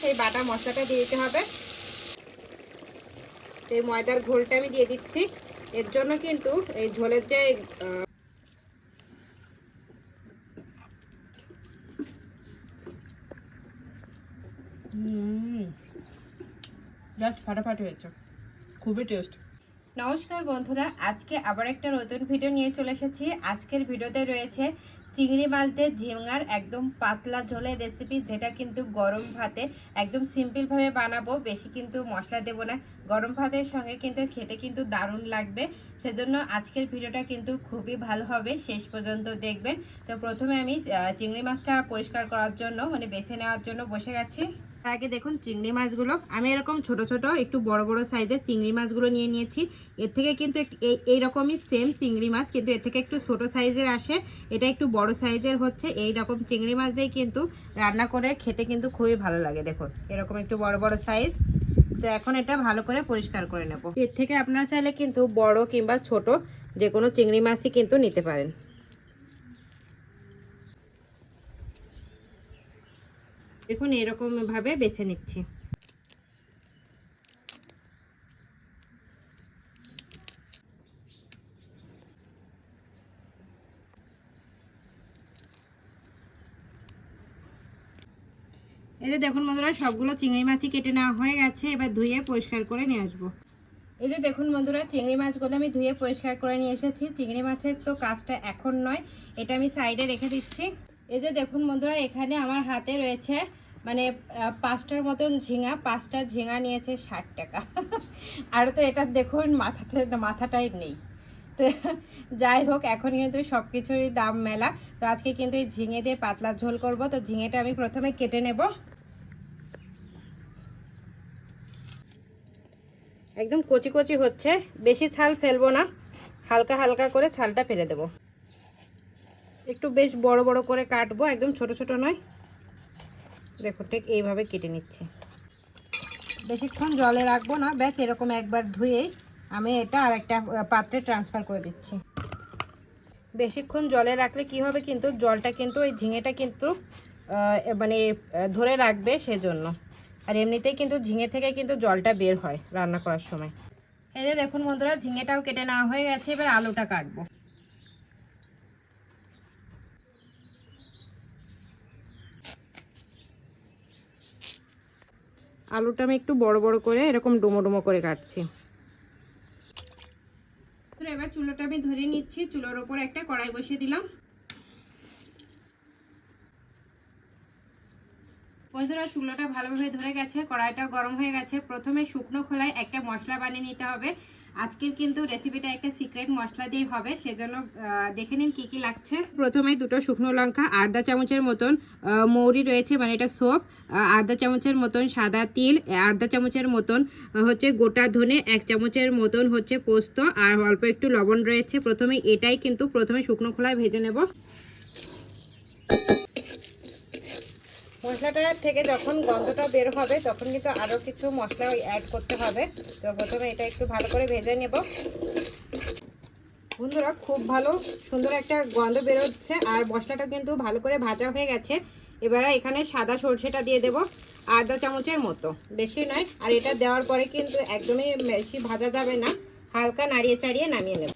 সেই বাটা মশলাটা দিয়ে দিতে হবে। এই ময়দার ঘোলটা আমি দিয়ে দিচ্ছি। এর জন্য কিন্তু এই ঝোলের যে জাস্ট ফাটাফাটি হয়েছে, খুবই টেস্ট। নমস্কার বন্ধুরা, আজকে আবার একটা নতুন ভিডিও নিয়ে চলে এসেছি। আজকের ভিডিওতে রয়েছে চিংড়ি মাছ দিয়ে ঝিঙার একদম পাতলা ঝোলের রেসিপি, যেটা কিন্তু গরম ভাতে একদম সিম্পলভাবে বানাবো, বেশি কিন্তু মশলা দেব না। গরম ভাতের সঙ্গে কিন্তু খেতে কিন্তু দারুণ লাগবে, সেজন্য আজকের ভিডিওটা কিন্তু খুবই ভালো হবে, শেষ পর্যন্ত দেখবেন। তো প্রথমে আমি চিংড়ি মাছটা পরিষ্কার করার জন্য বেছে নেওয়ার জন্য বসে গেছি। আগে দেখুন চিংড়ি মাছগুলো আমি এরকম ছোট ছোট একটু বড় বড় সাইজের চিংড়ি মাছগুলো নিয়ে নিয়েছি। এর থেকে কিন্তু এইরকমই সেম চিংড়ি মাছ, কিন্তু এর থেকে একটু ছোট সাইজের আসে, এটা একটু বড় সাইজের হচ্ছে। এই রকম চিংড়ি মাছ দিয়ে কিন্তু রান্না করে খেতে কিন্তু খুবই ভালো লাগে। দেখুন এরকম একটু বড় বড় সাইজ। তো এখন এটা ভালো করে পরিষ্কার করে নেব। এর থেকে আপনারা চাইলে কিন্তু বড় কিংবা ছোট যে কোনো চিংড়ি মাছই কিন্তু নিতে পারেন। দেখুন এরকম ভাবে বেছে নিচ্ছি। এই যে দেখুন বন্ধুরা, সবগুলো চিংড়ি মাছই কেটে নেওয়া হয়ে গেছে। এবার ধুয়ে পরিষ্কার করে নিয়ে আসবো। এই যে দেখুন বন্ধুরা, চিংড়ি মাছগুলো আমি ধুয়ে পরিষ্কার করে নিয়ে এসেছি। চিংড়ি মাছের তো কাজটা এখন নয়, এটা আমি সাইডে রেখে দিচ্ছি। এই যে দেখুন বন্ধুরা, এখানে আমার হাতে রয়েছে 5টার মতন ঝিঙা। 5টা ঝিঙা নিয়েছে 60 টাকা। আর তো এটা দেখুন মাথাটাই নেই। তো যাই হোক, এখন কিন্তু সব কিছুরই দাম মেলা। তো আজকে কিন্তু এই ঝিঙে দিয়ে পাতলা ঝোল করব। তো ঝিঙেটা আমি প্রথমে কেটে নেব। একদম কচি কচি হচ্ছে, বেশি ছাল ফেলবো না, হালকা হালকা করে ছালটা ফেলে দেব। একটু বেশ বড় বড় করে কাটবো, একদম ছোট ছোট নয়। দেখো ঠিক এইভাবে কেটে নিচ্ছি। বেশিক্ষণ জলে রাখবো না, ব্যাস এরকম একবার ধুয়েই আমি এটা আর একটা পাত্রে ট্রান্সফার করে দিচ্ছি। বেশিক্ষণ জলে রাখলে কি হবে, কিন্তু জলটা কিন্তু ওই ঝিঙেটা কিন্তু ধরে রাখবে, সেজন্য। আর এমনিতেই কিন্তু ঝিঙে থেকে কিন্তু জলটা বের হয় রান্না করার সময়। এই যে দেখুন বন্ধুরা, ঝিঙেটাও কেটে নেওয়া হয়ে গেছে। এবার আলুটা কাটবো। আলুটা আমি একটু বড় বড় করে এরকম ডুমো ডুমো করে কাটছি। এবার চুলোটা আমি ধরে নিচ্ছি। চুলোর ওপর একটা কড়াই বসিয়ে দিলাম। বন্ধুরা, চুলাটা ভালোভাবে ধরে গেছে, কড়াইটা গরম হয়ে গেছে। প্রথমে শুকনো খোলায় একটা মশলা বানিয়ে নিতে হবে। আজকের কিন্তু রেসিপিটা একটা সিক্রেট মশলা দিয়ে হবে, সেজন্য দেখে নিন কি কি লাগছে। প্রথমে 2টো শুকনো লঙ্কা, আধা চামচের মতন মৌরি রয়েছে, এটা সোপ, আধা চামচের মতন সাদা তিল, আধা চামচের মতন হচ্ছে গোটা ধনে, 1 চামচের মতন হচ্ছে পোস্ত, আর অল্প একটু লবণ রয়েছে। এটাই কিন্তু প্রথমে শুকনো খোলায় ভেজে নেব। মশলাটা থেকে যখন গন্ধটা বের হবে, তখন কিন্তু আরও কিছু মশলা অ্যাড করতে হবে। তো প্রথমে এটা একটু ভালো করে ভেজে নেব। বন্ধুরা, খুব ভালো সুন্দর একটা গন্ধ বেরোচ্ছে, আর মশলাটা কিন্তু ভালো করে ভাজা হয়ে গেছে। এবারে এখানে সাদা সর্ষেটা দিয়ে দেব, আধা চামচের মতো, বেশি নয়। আর এটা দেওয়ার পরে কিন্তু একদমই বেশি ভাজা যাবে না, হালকা নাড়িয়ে চাড়িয়ে নামিয়ে নেব।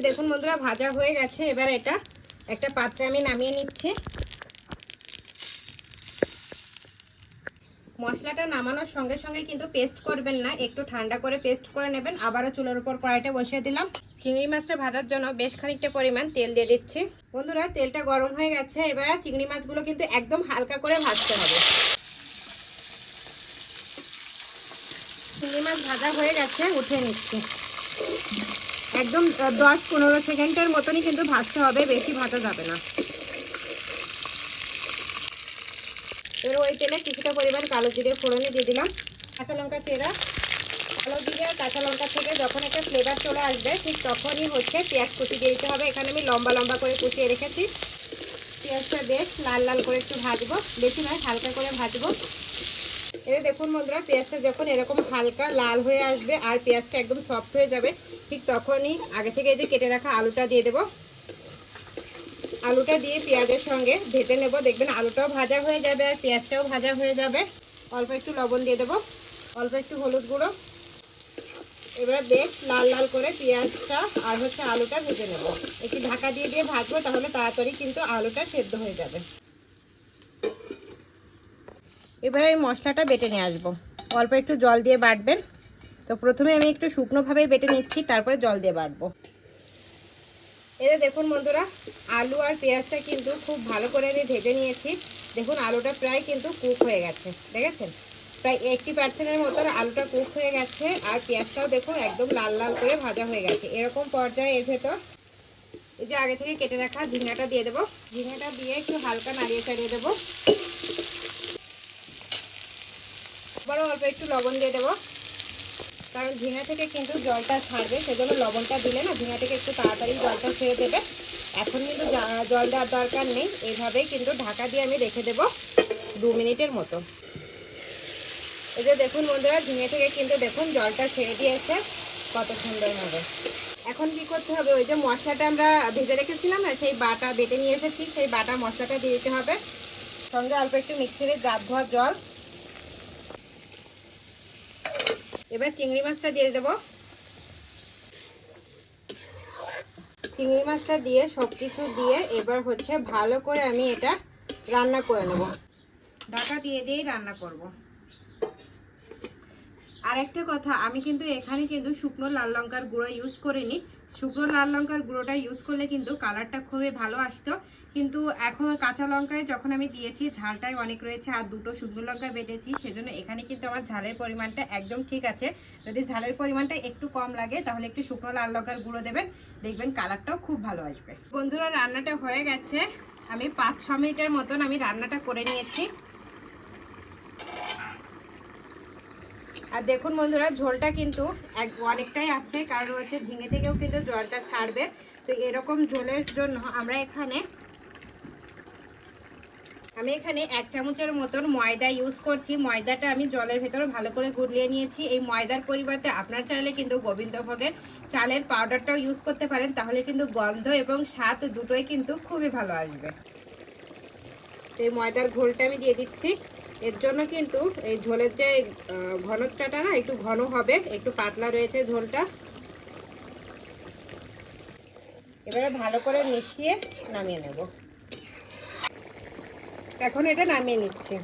দেখুন বন্ধুরা, ভাজা হয়ে গেছে। এবার এটা একটা পাত্রে আমি নামিয়ে নিচ্ছি। মশলাটা নামানোর সঙ্গে সঙ্গে কিন্তু পেস্ট করবেন না, একটু ঠান্ডা করে পেস্ট করে নেবেন। আবারও চুলার উপর কড়াইটা বসিয়ে দিলাম। চিংড়ি মাছটা ভাজার জন্য বেশ খানিকটা পরিমাণ তেল দিয়ে দিচ্ছি। বন্ধুরা, তেলটা গরম হয়ে গেছে। এবার চিংড়ি মাছগুলো কিন্তু একদম হালকা করে ভাজতে হবে। চিংড়ি মাছ ভাজা হয়ে গেছে, উঠিয়ে নিচ্ছি। একদম 10-15 সেকেন্ডের মতনই কিন্তু ভাজতে হবে, বেশি ভাজা যাবে না। এবার ওই তেলে কিছুটা পরিমাণ কালো জিরে ফোড়নে দিয়ে দিলাম, কাঁচা লঙ্কা চেরা। কালো জিরে আর কাঁচা লঙ্কা থেকে যখন একটা ফ্লেভার চলে আসবে, ঠিক তখনই হচ্ছে পেঁয়াজ কুচি দিয়ে দিতে হবে। এখানে আমি লম্বা লম্বা করে কুচিয়ে রেখেছি। পেঁয়াজটা বেশ লাল লাল করে একটু ভাজবো, বেশি নয়, হালকা করে ভাজবো। এই দেখুন বন্ধুরা, পেঁয়াজটা যখন এরকম হালকা লাল হয়ে আসবে আর পেঁয়াজটা একদম সফট হয়ে যাবে, ঠিক তখনই আগে থেকে এই যে কেটে রাখা আলুটা দিয়ে দেবো। আলুটা দিয়ে পেঁয়াজের সঙ্গে ভেজে নেব। দেখবেন আলুটাও ভাজা হয়ে যাবে আর পেঁয়াজটাও ভাজা হয়ে যাবে। অল্প একটু লবণ দিয়ে দেবো, অল্প একটু হলুদ গুঁড়ো। এবার বেশ লাল লাল করে পেঁয়াজটা আর আলুটা ভেজে নেব। একটু ঢাকা দিয়ে দিয়ে ভাজবো, তাহলে তাড়াতাড়ি কিন্তু আলুটা সেদ্ধ হয়ে যাবে। এবার এই মশলাটা বেটে নিয়ে আসবো। অল্প একটু জল দিয়ে বাটবেন। তো প্রথমে আমি একটু শুকনোভাবেই বেটে নিচ্ছি, তারপরে জল দিয়ে বাটবো। এতে দেখুন বন্ধুরা, আলু আর পেঁয়াজটা কিন্তু খুব ভালো করে আমি ভেজে নিয়েছি। দেখুন আলুটা প্রায় কিন্তু কুক হয়ে গেছে, দেখেছেন? প্রায় 80% মতন আলুটা কুক হয়ে গেছে। আর পেঁয়াজটাও দেখুন একদম লাল লাল করে ভাজা হয়ে গেছে। এরকম পর্যায়ে এর ভেতর এই যে আগে থেকে কেটে রাখা ঝিঙাটা দিয়ে দেবো। ঝিঙাটা দিয়ে একটু হালকা নাড়িয়ে চাড়িয়ে দেবো। আবারও অল্প একটু লবণ দিয়ে দেবো, কারণ ঝিঙা থেকে কিন্তু জলটা ছাড়বে, সেজন্য লবণটা দিলে না ঝিঙা থেকে একটু তাড়াতাড়ি জলটা ছেড়ে দেবে। এখন কিন্তু জল দেওয়ার দরকার নেই, এইভাবেই কিন্তু ঢাকা দিয়ে আমি রেখে দেবো 2 মিনিটের মতো। এই যে দেখুন বন্ধুরা, ঝিঙে থেকে কিন্তু দেখুন জলটা ছেড়ে দিয়েছে, কত সুন্দর হবে। এখন কি করতে হবে, ওই যে মশলাটা আমরা ভেজে রেখেছিলাম না, সেই বাটা বেটে নিয়ে এসেছি, সেই বাটা মশলাটা দিয়ে দিতে হবে। সঙ্গে অল্প একটু মিক্সির জার ধোয়া জল। এবার চিংড়ি মাছটা দিয়ে দেবো। চিংড়ি মাছটা দিয়ে সব কিছু দিয়ে এবার ভালো করে আমি এটা রান্না করে নেব। ঢাকা দিয়ে দিয়েই রান্না করব। আর একটা কথা, আমি কিন্তু এখানে কিন্তু শুকনো লাল লঙ্কার গুঁড়ো ইউজ করিনি। শুকনো লাল লঙ্কার গুঁড়োটা ইউজ করলে কিন্তু কালারটা খুবই ভালো আসতো, কিন্তু এখন কাঁচা লঙ্কায় যখন আমি দিয়েছি ঝালটাই অনেক রয়েছে আর 2টো শুকনো লঙ্কা বেটেছি, সেজন্য এখানে কিন্তু আমার ঝালের পরিমাণটা একদম ঠিক আছে। যদি ঝালের পরিমাণটা একটু কম লাগে তাহলে একটু শুকনো লাল লঙ্কার গুঁড়ো দেবেন, দেখবেন কালারটাও খুব ভালো আসবে। বন্ধুরা, রান্নাটা হয়ে গেছে। আমি 5-6 মিনিটের মতন আমি রান্নাটা করে নিয়েছি। আর দেখুন বন্ধুরা, ঝোলটা কিন্তু অনেকটাই আছে, কারণ ঝিঙে থেকেও কিন্তু জলটা ছাড়বে। তো এরকম ঝোলের জন্য আমি এখানে 1 চামচের মতন ময়দা ইউজ করছি। ময়দাটা আমি জলের ভেতরে ভালো করে গুলিয়ে নিয়েছি। এই ময়দার পরিবর্তে আপনার চাইলে কিন্তু গোবিন্দভোগের চালের পাউডারটাও ইউজ করতে পারেন, তাহলে কিন্তু গন্ধ এবং স্বাদ দুটোই কিন্তু খুবই ভালো আসবে। এই ময়দার ঘোলটা আমি দিয়ে দিচ্ছি। এর জন্য কিন্তু এই ঝোলের যে ঘনত্বটা না একটু ঘন হবে, একটু পাতলা রয়েছে ঝোলটা। এবারে ভালো করে মিশিয়ে নামিয়ে নেব। এখন এটা নামিয়ে নিচ্ছি।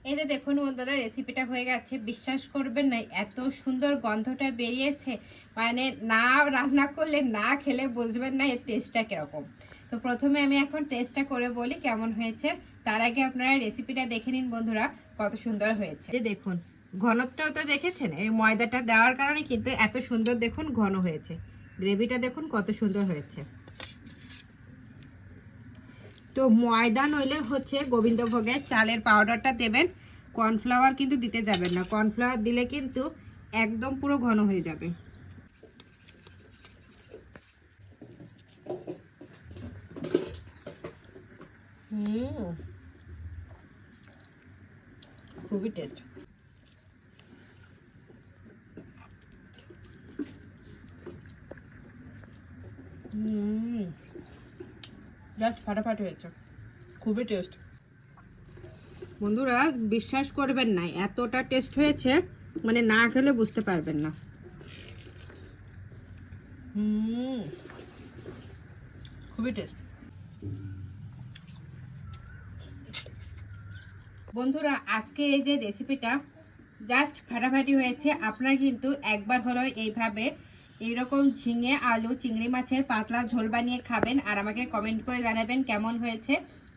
এই যে দেখুন বন্ধুরা, রেসিপিটা হয়ে গেছে। বিশ্বাস করবেন না, এত সুন্দর গন্ধটা বেরিয়েছে, মানে না রান্না করলে না খেলে বুঝবেন না এর টেস্টটা কিরকম। তো প্রথমে আমি এখন টেস্টটা করে বলি কেমন হয়েছে। তার আগে আপনারা রেসিপিটা দেখে নিন বন্ধুরা, কত সুন্দর হয়েছে। দেখুন ঘনত্বটাও তো দেখেছেন, এই ময়দাটা দেওয়ার কারণে কিন্তু এত সুন্দর দেখুন ঘন হয়েছে। গ্রেভিটা দেখুন কত সুন্দর হয়েছে। তো ময়দা নইলে গোবিন্দভোগের চালের পাউডারটা দেবেন। কর্নফ্লাওয়ার কিন্তু দিতে যাবেন না, কর্নফ্লাওয়ার দিলে কিন্তু একদম পুরো ঘন হয়ে যাবে। খুবই টেস্ট। জাস্ট ফাটাফাটি হয়েছে, খুবই টেস্ট। বন্ধুরা বিশ্বাস করবেন না, এতটা টেস্ট হয়েছে, মানে না খেলে বুঝতে পারবেন না। খুবই টেস্ট। বন্ধুরা আজকে এই যে রেসিপিটা জাস্ট ফাটাফাটি হয়েছে। আপনারা কিন্তু একবার হলেও এইভাবে এইরকম ঝিঙে আলু চিংড়ি মাছের পাতলা ঝোল বানিয়ে খাবেন, আর আমাকে কমেন্ট করে জানাবেন কেমন হয়েছে।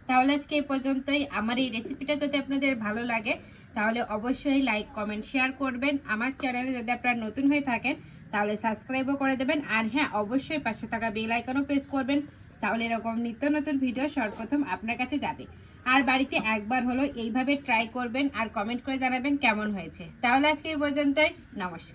তাহলে আজকে এই পর্যন্তই। আমার এই রেসিপিটা যদি আপনাদের ভালো লাগে তাহলে অবশ্যই লাইক কমেন্ট শেয়ার করবেন। আমার চ্যানেলে যদি আপনারা নতুন হয়ে থাকেন তাহলে সাবস্ক্রাইবও করে দেবেন, আর হ্যাঁ অবশ্যই পাশে থাকা বেল আইকনও প্রেস করবেন, তাহলে এরকম নিত্য নতুন ভিডিও সর্বপ্রথম আপনার কাছে যাবে। আর বাড়িতে একবার হলো এইভাবে ট্রাই করবেন আর কমেন্ট করে জানাবেন কেমন হয়েছে। তাহলে আজকে এই পর্যন্তই, নমস্কার।